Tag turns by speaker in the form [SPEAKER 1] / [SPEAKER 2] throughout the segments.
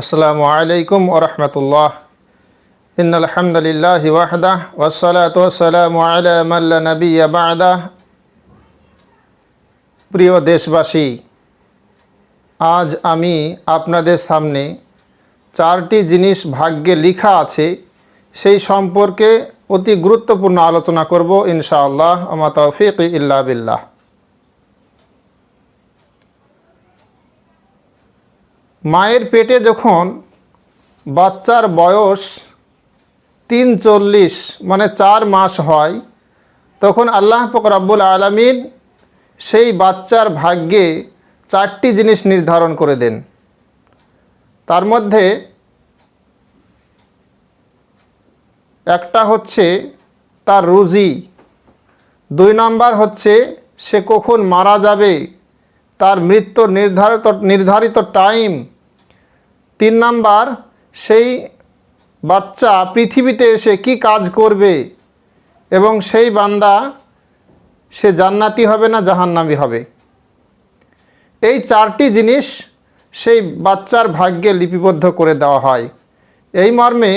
[SPEAKER 1] আসসালামু আলাইকুম ওয়া রাহমাতুল্লাহ। ইন্নাল হামদুলিল্লাহি ওয়াহদাহ ওয়াসসালাতু ওয়াসসালামু আলা মান লা নাবিয়্যা বা'দাহ। প্রিয় দেশবাসী, আজ আমি আপনাদের সামনে চারটি জিনিস ভাগ্যে লেখা আছে সেই সম্পর্কে অতি গুরুত্বপূর্ণ আলোচনা করব ইনশাআল্লাহ। আমা তাওফীক ইল্লা বিল্লাহ। মায়ের পেটে যখন বাচ্চার বয়স 43 মানে 4 মাস হয়, তখন আল্লাহ পাক রব্বুল আলামিন সেই বাচ্চার ভাগ্যে চারটি জিনিস নির্ধারণ করে দেন। তার মধ্যে একটা হচ্ছে তার রুজি, 2 নাম্বার হচ্ছে সে কখন মারা যাবে, তার মৃত্যুর নির্ধারিত টাইম, 3 নাম্বার সেই বাচ্চা পৃথিবীতে এসে কি কাজ করবে এবং সেই বান্দা সে জান্নাতি হবে না জাহান্নামী হবে। এই চারটি জিনিস সেই বাচ্চার ভাগ্যে লিপিবদ্ধ করে দেওয়া হয়। এই মর্মে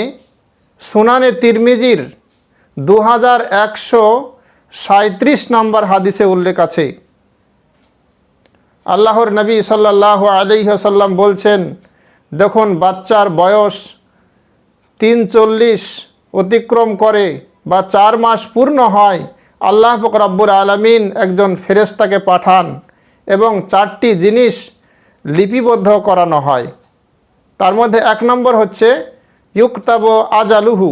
[SPEAKER 1] সুনানে তিরমিজির 2137 নম্বর হাদিসে উল্লেখ আছে। আল্লাহর নবী সাল্লাল্লাহু আলাইহি ওয়াসাল্লাম বলছেন, যখন বাচ্চার বয়স 43 অতিক্রম করে বা 4 মাস পূর্ণ হয়, আল্লাহ পাক রব্বুল আলামিন একজন ফেরেশতাকে পাঠান এবং 4টি জিনিস লিপিবদ্ধ করানো হয়। তার মধ্যে 1 নম্বর হচ্ছে ইউকতাবু আজালুহু,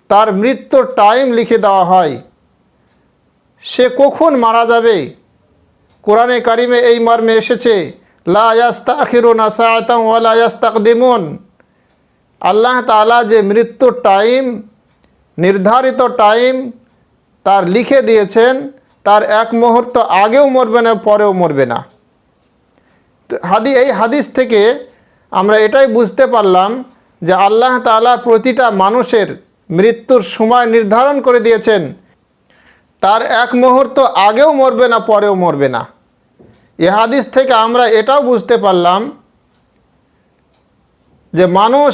[SPEAKER 1] তার মৃত্যুর টাইম লিখে দেওয়া হয়, সে কখন মারা যাবে। কোরআনে কারিমে এই মর্মে এসেছে, লা ইয়াস্তাখিরুনা সাআতান ওয়া লা ইয়াস্তাকদিমুন। আল্লাহ তাআলা যে মৃত্যুর টাইম, নির্ধারিত টাইম তার লিখে দিয়েছেন, তার 1 মুহূর্ত আগেও মরবে না, পরেও মরবে না। এই হাদিস থেকে আমরা এটাই বুঝতে পারলাম যে আল্লাহ তাআলা প্রতিটা মানুষের মৃত্যুর সময় নির্ধারণ করে দিয়েছেন, তার 1 মুহূর্ত আগেও মরবে না, পরেও মরবে না। এই হাদিস থেকে আমরা এটাও বুঝতে পারলাম যে মানুষ,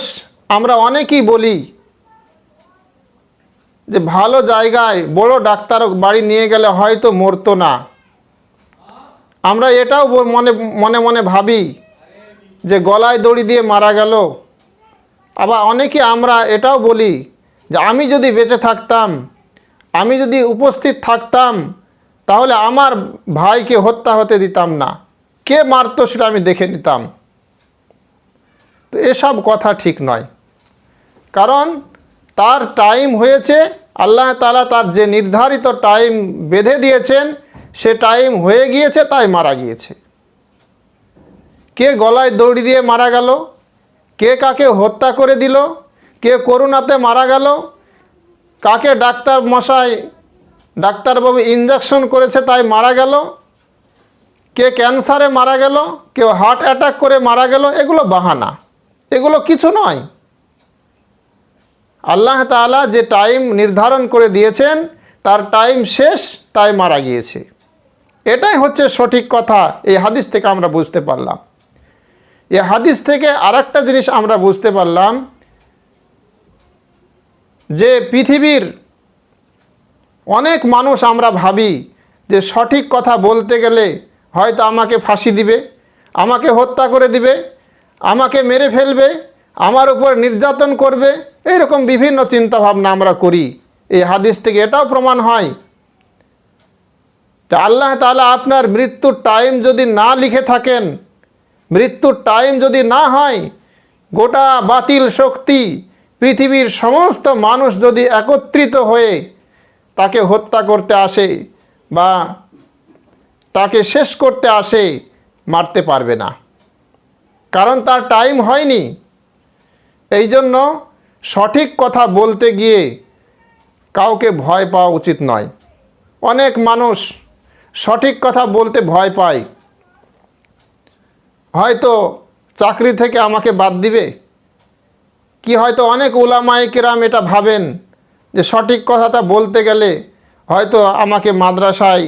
[SPEAKER 1] আমরা অনেকেই বলি যে ভালো জায়গায় বড় ডাক্তার বাড়ি নিয়ে গেলে হয়তো মরতো না। আমরা এটাও মনে মনে ভাবি যে গলায় দড়ি দিয়ে মারা গেল। আবার অনেকে আমরা এটাও বলি যে আমি যদি বেঁচে থাকতাম, আমি যদি উপস্থিত থাকতাম, তাহলে আমার ভাইকে হত্যা হতে দিতাম না, কে মারতো সেটা আমি দেখে নিতাম। তো এসব কথা ঠিক নয়, কারণ তার টাইম হয়েছে, আল্লাহ তাআলা তার যে নির্ধারিত টাইম বেঁধে দিয়েছেন সে টাইম হয়ে গিয়েছে, তাই মারা গিয়েছে। কে গলায় দড়ি দিয়ে মারা গেল, কে কাকে হত্যা করে দিল, কে করোনাতে মারা গেল, কাকে ডাক্তারবাবু ইনজেকশন করেছে তাই মারা গেল, কে ক্যান্সারে মারা গেল, কেউ হার্ট অ্যাটাক করে মারা গেল, এগুলো বাহানা, এগুলো কিছু নয়। আল্লাহ তাআলা যে টাইম নির্ধারণ করে দিয়েছেন তার টাইম শেষ, তাই মারা গিয়েছে। এটাই হচ্ছে সঠিক কথা। এই হাদিস থেকে আমরা বুঝতে পারলাম। এই হাদিস থেকে আরেকটা জিনিস আমরা বুঝতে পারলাম যে পৃথিবীর অনেক মানুষ আমরা ভাবি যে সঠিক কথা বলতে গেলে হয়তো আমাকে ফাঁসি দিবে, আমাকে হত্যা করে দিবে, আমাকে মেরে ফেলবে, আমার উপর নির্যাতন করবে, এইরকম বিভিন্ন চিন্তাভাবনা আমরা করি। এই হাদিস থেকে এটাও প্রমাণ হয় যে আল্লাহ তাআলা আপনার মৃত্যুর টাইম যদি না লিখে থাকেন, মৃত্যুর টাইম যদি না হয়, গোটা বাতিল শক্তি পৃথিবীর সমস্ত মানুষ যদি একত্রিত হয়ে তাকে হত্যা করতে আসে বা তাকে শেষ করতে আসে, মারতে পারবে না, কারণ তার টাইম হয়নি। এই জন্য সঠিক কথা বলতে গিয়ে কাউকে ভয় পাওয়া উচিত নয়। অনেক মানুষ সঠিক কথা বলতে ভয় পায়, হয়তো চাকরি থেকে আমাকে বাদ দিবে, কি হয়তো অনেক উলামায়ে কেরাম এটা ভাবেন যে সঠিক কথাটা বলতে গেলে হয়তো আমাকে মাদ্রাসায়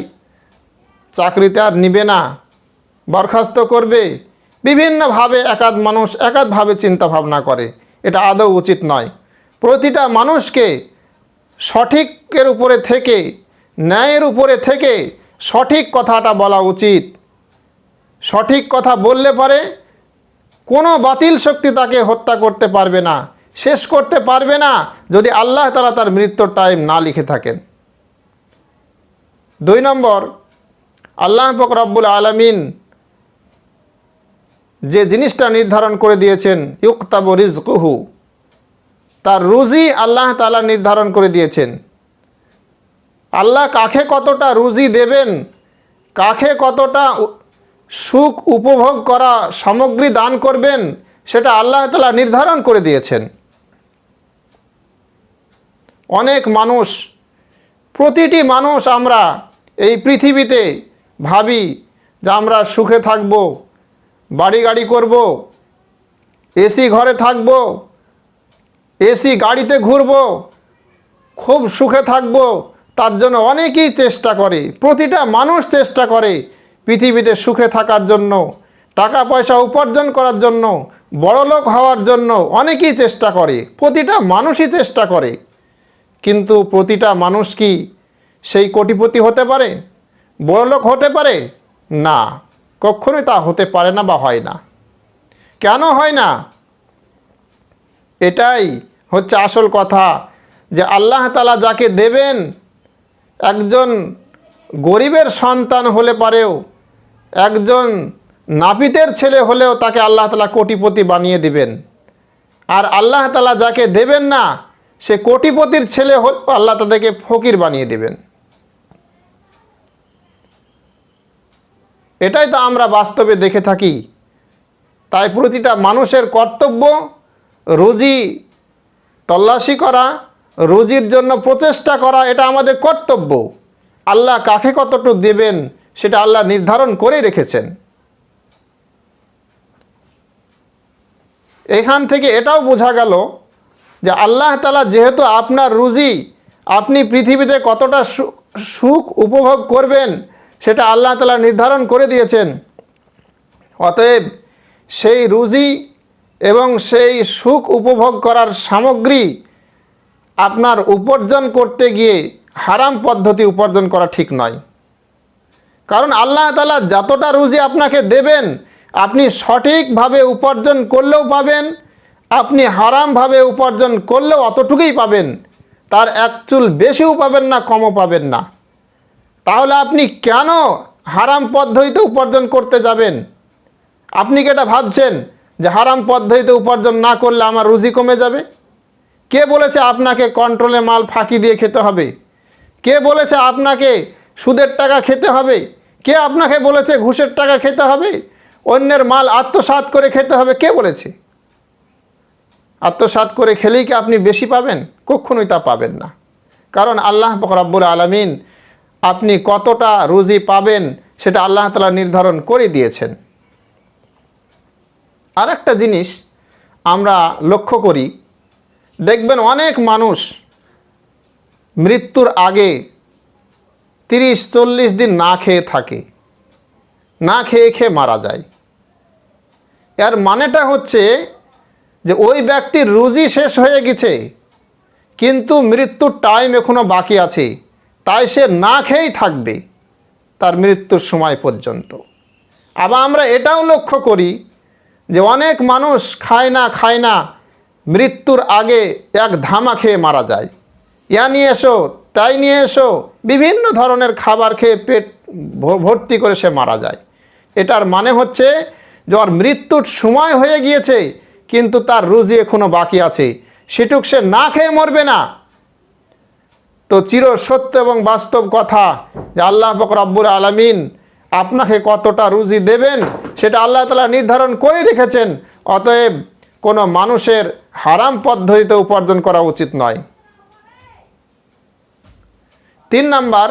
[SPEAKER 1] চাকরিতে আর নিবে না, বরখাস্ত করবে, বিভিন্নভাবে একাধ মানুষ একাধভাবে চিন্তা ভাবনা করে, এটা আদৌ উচিত নয়। প্রতিটা মানুষকে সঠিকের উপরে থেকে, ন্যায়ের উপরে থেকে সঠিক কথাটা বলা উচিত। সঠিক কথা বললে পারে কোনো বাতিল শক্তি তাকে হত্যা করতে পারবে না, শেষ করতে পারবে না, যদি আল্লাহ তাআলা তার মৃত্যুর টাইম না লিখে থাকেন। 2 নম্বর, আল্লাহ পাক রব্বুল আলামিন যে জিনিসটা নির্ধারণ করে দিয়েছেন, ইউক্তাবু রিজকুহু, তার রুজি আল্লাহ তাআলা নির্ধারণ করে দিয়েছেন। আল্লাহ কাকে কতটা রুজি দেবেন, কাকে কতটা সুখ উপভোগ করা সামগ্রী দান করবেন, সেটা আল্লাহ তাআলা নির্ধারণ করে দিয়েছেন। অনেক মানুষ, প্রতিটি মানুষ আমরা এই পৃথিবীতে ভাবি যে আমরা সুখে থাকব, বাড়ি গাড়ি করব, এসি ঘরে থাকব, এসি গাড়িতে ঘুরব, খুব সুখে থাকব। তার জন্য অনেকেই চেষ্টা করে, প্রতিটা মানুষ চেষ্টা করে পৃথিবীতে সুখে থাকার জন্য, টাকা পয়সা উপার্জন করার জন্য, বড়লোক হওয়ার জন্য অনেকেই চেষ্টা করে, প্রতিটা মানুষই চেষ্টা করে। কিন্তু প্রতিটা মানুষ কি সেই কোটিপতি হতে পারে, বড়লোক হতে পারে? না, কখনোই তা হতে পারে না বা হয় না। কেন হয় না? এটাই হচ্ছে আসল কথা, যে আল্লাহ তাআলা যাকে দেবেন, একজন গরিবের সন্তান হলে পারেও, একজন নাপিতের ছেলে হলেও তাকে আল্লাহ তাআলা কোটিপতি বানিয়ে দিবেন। আর আল্লাহ তাআলা যাকে দেবেন না, সে কোটিপতির ছেলে হল, আল্লাহ তাদেরকে ফকির বানিয়ে দেবেন। এটাই তো আমরা বাস্তবে দেখে থাকি। তাই প্রতিটা মানুষের কর্তব্য রুজি তল্লাশি করা, রুজির জন্য প্রচেষ্টা করা, এটা আমাদের কর্তব্য। আল্লাহ কাকে কতটুকু দেবেন সেটা আল্লাহ নির্ধারণ করে রেখেছেন। এখান থেকে এটাও বোঝা গেল যে আল্লাহ তাআলা যেহেতু আপনার রুজি, আপনি পৃথিবীতে কতটা সুখ উপভোগ করবেন সেটা আল্লাহ তাআলা নির্ধারণ করে দিয়েছেন। অতএব সেই রুজি এবং সেই সুখ উপভোগ করার সামগ্রী আপনার উপার্জন করতে গিয়ে হারাম পদ্ধতি উপার্জন করা ঠিক নয়। কারণ আল্লাহ তাআলা যতটা রুজি আপনাকে দেবেন, আপনি সঠিকভাবে উপার্জন করলেও পাবেন, আপনি হারামভাবে উপার্জন করলেও অতটুকুই পাবেন, তার এক চুল বেশিও পাবেন না, কমও পাবেন না। তাহলে আপনি কেন হারাম পদ্ধতিতে উপার্জন করতে যাবেন? আপনি কি এটা ভাবছেন যে হারাম পদ্ধতিতে উপার্জন না করলে আমার রুজি কমে যাবে? কে বলেছে আপনাকে কন্ট্রোলে মাল ফাঁকি দিয়ে খেতে হবে? কে বলেছে আপনাকে সুদের টাকা খেতে হবে? কে আপনাকে বলেছে ঘুষের টাকা খেতে হবে, অন্যের মাল আত্মসাৎ করে খেতে হবে? কে বলেছে? আত্মসাৎ করে খেলেই কি আপনি বেশি পাবেন? কখনোই তা পাবেন না। কারণ আল্লাহ পাক রব্বুল আলামিন আপনি কতটা রুজি পাবেন সেটা আল্লাহ তাআলা নির্ধারণ করে দিয়েছেন। আর একটা জিনিস আমরা লক্ষ্য করি, দেখবেন অনেক মানুষ মৃত্যুর আগে 30-40 দিন না খেয়ে থাকে, না খেয়ে খেয়ে মারা যায়। এর মানেটা হচ্ছে যে ওই ব্যক্তির রুজি শেষ হয়ে গেছে, কিন্তু মৃত্যুর টাইম এখনও বাকি আছে, তাই সে না খেয়েই থাকবে তার মৃত্যুর সময় পর্যন্ত। আবার আমরা এটাও লক্ষ্য করি যে অনেক মানুষ খায় না মৃত্যুর আগে এক ধামা খেয়ে মারা যায়। ইয়া নিয়ে এসো, তাই নিয়ে এসো, বিভিন্ন ধরনের খাবার খেয়ে পেট ভর্তি করে সে মারা যায়। এটার মানে হচ্ছে যে ওর মৃত্যুর সময় হয়ে গিয়েছে, কিন্তু তার রুজি এখনও বাকি আছে, সেটুক সে না খেয়ে মরবে না। তো চির সত্য এবং বাস্তব কথা যে আল্লাহ পাক রব্বুল আলামিন আপনাকে কতটা রুজি দেবেন সেটা আল্লাহ তাআলা নির্ধারণ করে রেখেছেন। অতএব কোনো মানুষের হারাম পদ্ধতিতে উপার্জন করা উচিত নয়। 3 নাম্বার,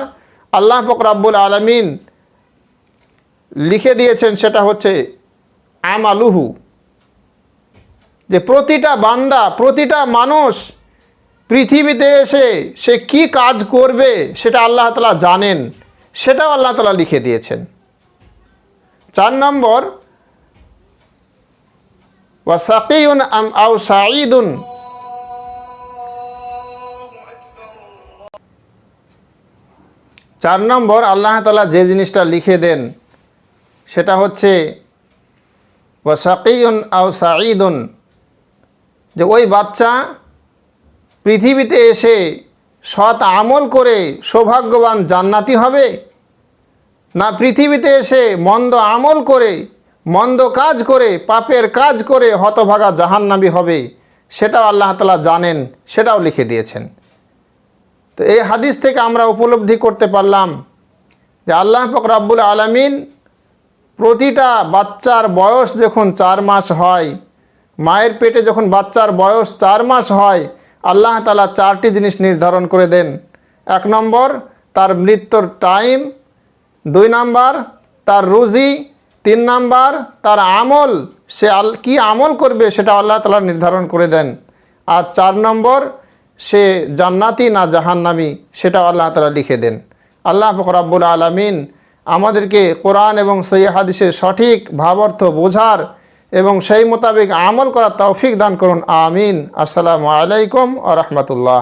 [SPEAKER 1] আল্লাহ পাক রব্বুল আলামিন লিখে দিয়েছেন সেটা হচ্ছে আমালুহু, যে প্রতিটা বান্দা, প্রতিটা মানুষ পৃথিবীতে এসে সে কি কাজ করবে সেটা আল্লাহ তাআলা জানেন, সেটাও আল্লাহ তাআলা লিখে দিয়েছেন। 4 নম্বর, ওয়া সাকিউন আম আও সাঈদুন। চার নম্বর, আল্লাহ তাআলা যে জিনিসটা লিখে দেন সেটা হচ্ছে ওয়া সাকিউন আও সাঈদুন, যে ওই বাচ্চা পৃথিবীতে এসে সৎ আমল করে সৌভাগ্যবান জান্নাতি হবে, না পৃথিবীতে এসে মন্দ আমল করে, মন্দ কাজ করে, পাপের কাজ করে হতভাগা জাহান্নামী হবে, সেটাও আল্লাহ তাআলা জানেন, সেটাও লিখে দিয়েছেন। তো এই হাদিস থেকে আমরা উপলব্ধি করতে পারলাম যে আল্লাহ পাক রব্বুল আলামিন প্রতিটা বাচ্চার বয়স যখন 4 মাস হয়, মায়ের পেটে যখন বাচ্চার বয়স 4 মাস হয়, আল্লাহ তাআলা 4টি জিনিস নির্ধারণ করে দেন। 1 নম্বর তার মৃত্যুর টাইম, 2 নম্বর তার রুজি, 3 নম্বর তার আমল, সে কি আমল করবে সেটা আল্লাহ তাআলা নির্ধারণ করে দেন, আর 4 নম্বর সে জান্নাতি না জাহান্নামী সেটাও আল্লাহ তাআলা লিখে দেন। আল্লাহ পাক রব্বুল আলামিন আমাদেরকে কোরআন এবং সহিহ হাদিসের সঠিক ভাবার্থ বোঝার এবং সেই মোতাবেক আমল করার তৌফিক দান করুন। আমিন। আসসালামু আলাইকুম ওয়া রাহমাতুল্লাহ।